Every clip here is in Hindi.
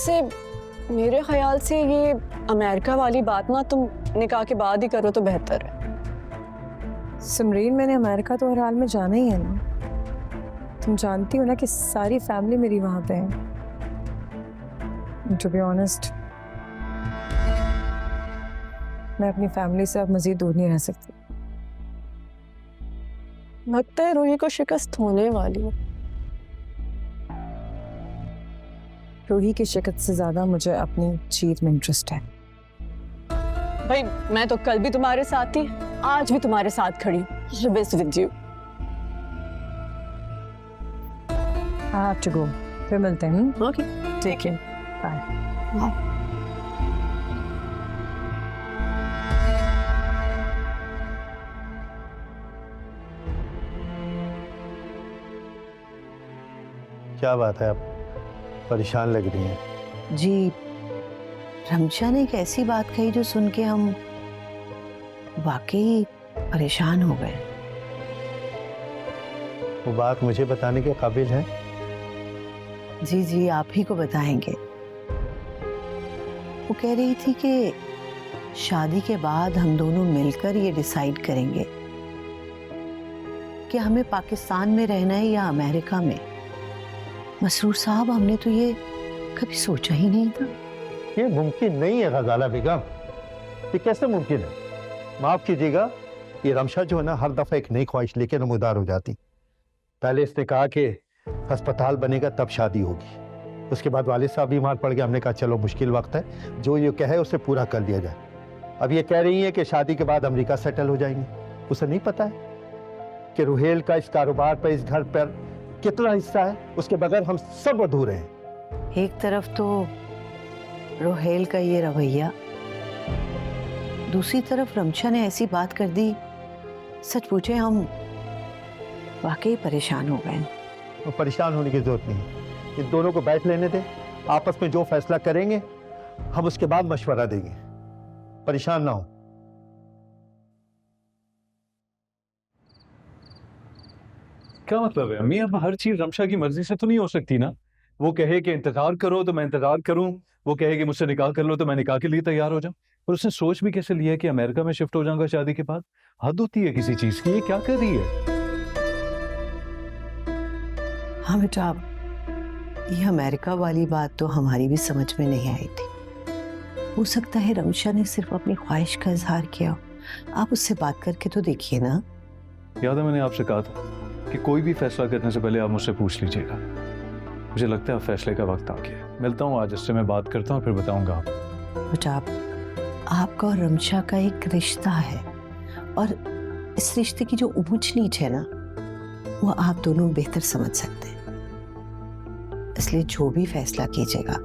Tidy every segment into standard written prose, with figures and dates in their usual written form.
वैसे मेरे ख्याल से ये अमेरिका वाली बात ना तुम निकाह के बाद ही करो तो बेहतर है। सिमरीन, मैंने अमेरिका तो हर हाल में जाना ही है ना। तुम जानती हो ना कि सारी फैमिली मेरी वहां पे है। टू बी ऑनेस्ट, मैं अपनी फैमिली से अब मजीद दूर नहीं रह सकती। लगता है रूही को शिकस्त होने वाली है। रूही की शिकस्त से ज्यादा मुझे अपनी जीत में इंटरेस्ट है। भाई मैं तो कल भी तुम्हारे साथ थी, आज भी तुम्हारे साथ खड़ी हूँ। With you. I have to go. फिर मिलते हैं। Okay take care. बाय। क्या बात है, आप परेशान लग रही हैं? जी, रमशा ने एक ऐसी बात कही जो सुन के हम वाकई परेशान हो गए। वो बात मुझे बताने के काबिल है? जी जी, आप ही को बताएंगे। वो कह रही थी कि शादी के बाद हम दोनों मिलकर ये डिसाइड करेंगे कि हमें पाकिस्तान में रहना है या अमेरिका में। मसरूर साहब, हमने तो ये कभी सोचा ही नहीं था। ये मुमकिन नहीं है गजाला बेगम। ये कैसे मुमकिन है? माफ कीजिएगा, ये रमशा जो है ना, हर दफा एक नई ख्वाहिश लेके नमूदार हो जाती। पहले इसने कहा कि अस्पताल बनेगा तब शादी होगी, उसके बाद वालिद साहब बीमार पड़ गए। हमने कहा चलो मुश्किल वक्त है, जो ये कहे उसे पूरा कर लिया जाए। अब ये कह रही है कि शादी के बाद अमेरिका सेटल हो जाएंगे। उसे नहीं पता है कि रुहेल का इस कारोबार पर, इस घर पर कितना हिस्सा है। उसके बगैर हम सब अधूरे हैं। एक तरफ तो रोहेल का ये रवैया, दूसरी तरफ रमशा ने ऐसी बात कर दी, सच पूछे हम वाकई परेशान हो गए। तो परेशान होने की जरूरत नहीं, इन दोनों को बैठ लेने दे। आपस में जो फैसला करेंगे हम उसके बाद मशवरा देंगे। परेशान ना हो। क्या मतलब है अम्मी? अब हर चीज रमशा की मर्जी से तो नहीं हो सकती ना। वो कहे कि इंतजार करो तो मैं इंतजार करूं, वो कहे कि मुझसे निकाह कर लो तो मैं निकाह के लिए तैयार हो जाऊं। और उसने सोच भी कैसे लिया कि अमेरिका में शिफ्ट हो जाऊंगा शादी के बाद? हद होती है किसी चीज की। ये क्या कर रही है? हाँ बेटा, ये अमेरिका वाली बात तो हमारी भी समझ में नहीं आई थी। हो सकता है रमशा ने सिर्फ अपनी ख्वाहिश का इजहार किया। आप उससे बात करके तो देखिए ना। याद है मैंने आपसे कहा था कि कोई भी फैसला करने से पहले आप मुझसे पूछ लीजिएगा। मुझे लगता है अब फैसले का वक्त आ गया। मिलता हूँ आज, इससे मैं बात करता हूँ, फिर बताऊंगा आपको। बेटा, आपका और रमशा का एक रिश्ता है और इस रिश्ते की जो ऊंच नीच है ना, वो आप दोनों बेहतर समझ सकते हैं। इसलिए जो भी फैसला कीजिएगा,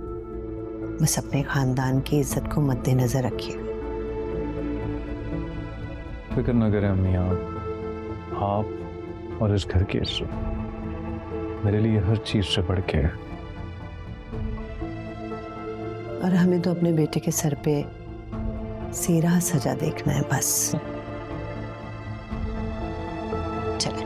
बस अपने खानदान की इज्जत को मद्देनजर रखिए। फिक्र न करें अम्मी, आप और इस घर की इज्जत मेरे लिए हर चीज से बढ़ के है। और हमें तो अपने बेटे के सर पे सेरा सजा देखना है बस। चले।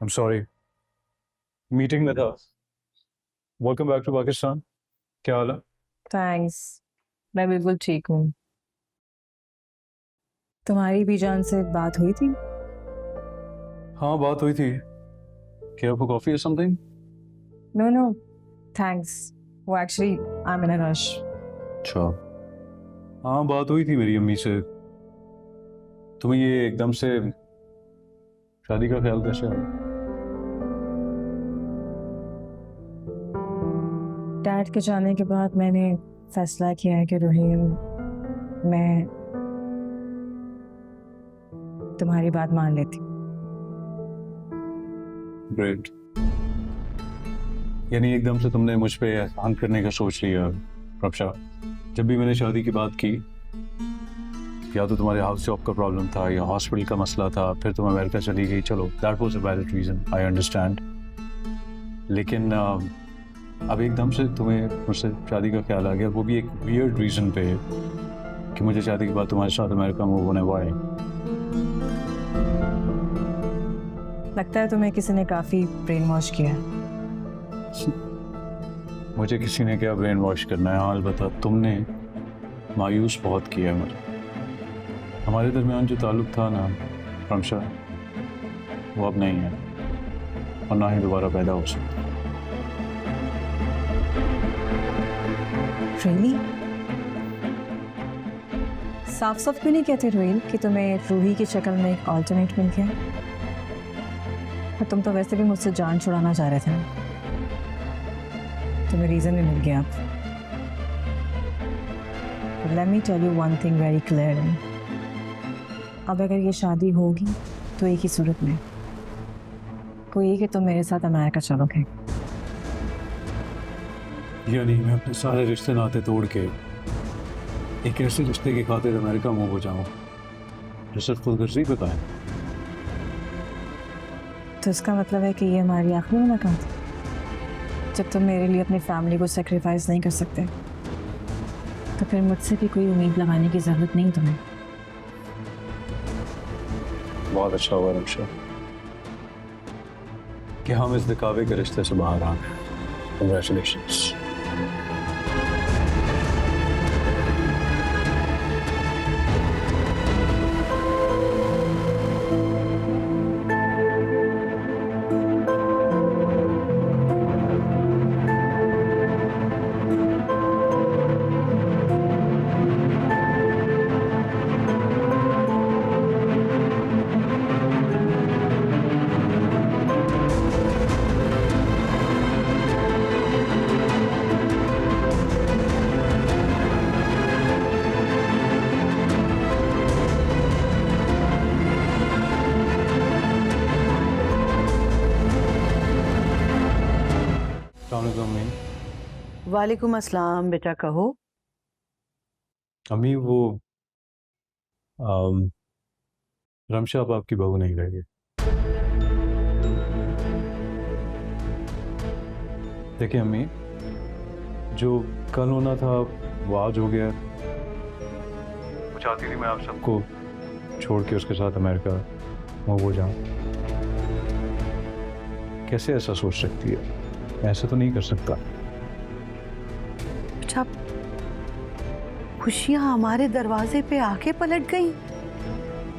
I'm sorry. मीटिंग में था। Welcome back to Pakistan. क्या हाल है? थैंक्स, मैं बिल्कुल ठीक हूँ। तुम्हारी बीजान से बात हुई थी? हाँ, बात हुई थी। क्या आपको कॉफी या समथिंग? नो नो थैंक्स, वो actually I am in a rush. अच्छा, हाँ बात हुई थी मेरी अम्मी से। तुम्हें ये एकदम से शादी का ख्याल कैसे आया? डैड के जाने के बाद मैंने फैसला किया है कि रोहिल, मैं तुम्हारी बात मान लेती। ग्रेट। यानी एकदम से तुमने मुझ पे एहसान करने का सोच लिया। रमशा, जब भी मैंने शादी की बात की, या तो तुम्हारे हाउस जॉब का प्रॉब्लम था या हॉस्पिटल का मसला था, फिर तुम अमेरिका चली गई। चलो, that was a valid reason, I understand. लेकिन अब एकदम से तुम्हें मुझसे शादी का ख्याल आ गया, वो भी एक वियर्ड रीजन पे कि मुझे शादी के बाद तुम्हारे साथ अमेरिका मूव होने वाला है। लगता है तुम्हें किसी ने काफी ब्रेन वॉश किया है। मुझे किसी ने क्या ब्रेन वॉश करना है? हाल बता, तुमने मायूस बहुत किया है मुझे। हमारे दरमियान जो ताल्लुक था ना रमशा, वो अब नहीं है और ना ही दोबारा पैदा हो सकता। Really? साफ साफ क्यों नहीं कहते रोहिल कि तुम्हें रूही की शक्ल में एक ऑल्टरनेट मिल गया? और तुम तो वैसे भी मुझसे जान छुड़ाना चाह रहे थे ना। तुम्हें रीजन भी मिल गया अब। Let me tell you one thing very clearly. अब अगर ये शादी होगी तो एक ही सूरत में, कोई ये कि तुम मेरे साथ अमेरिका चलोगे। यानी मैं अपने सारे रिश्ते नाते तोड़ के एक ऐसे रिश्ते की खातिर अमेरिका मूव हो जाऊं जो सिर्फ खुदगर्जी पे कायम। तो इसका मतलब है कि ये हमारी आखिरी मुलाकात है, जब तुम मेरे लिए अपनी फैमिली को सेक्रीफाइस नहीं कर सकते तो फिर मुझसे भी कोई उम्मीद लगाने की जरूरत नहीं तुम्हें। बहुत अच्छा हुआ रमशा कि हम इस दिखावे के रिश्ते से बाहर आ गए। कंग्रेचुलेशंस। वालेकुम अस्सलाम। बेटा कहो। अम्मी वो रमशा अब आपकी बहू नहीं रही है। देखिए अम्मी, जो कल होना था वो आज हो गया। वो चाहती थी मैं आप सबको छोड़ के उसके साथ अमेरिका मूव हो जाऊं। कैसे ऐसा सोच सकती है? ऐसा तो नहीं कर सकता। अच्छा, खुशियां हमारे दरवाजे पे आके पलट गई।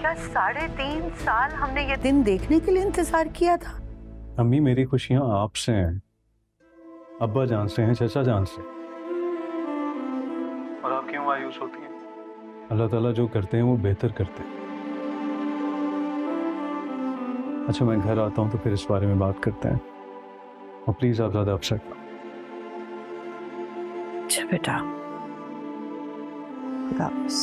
क्या 3.5 साल हमने ये दिन देखने के लिए इंतजार किया था? अम्मी, मेरी खुशियां आपसे हैं, अब्बा जान से हैं, चचा जान से। और आप क्यों मायूस होती हैं? अल्लाह ताला जो करते हैं वो बेहतर करते हैं। अच्छा, मैं घर आता हूँ तो फिर इस बारे में बात करते हैं। और प्लीज आप ज्यादा अपसेट ना। अच्छा बेटा, खुदा हाफिज़।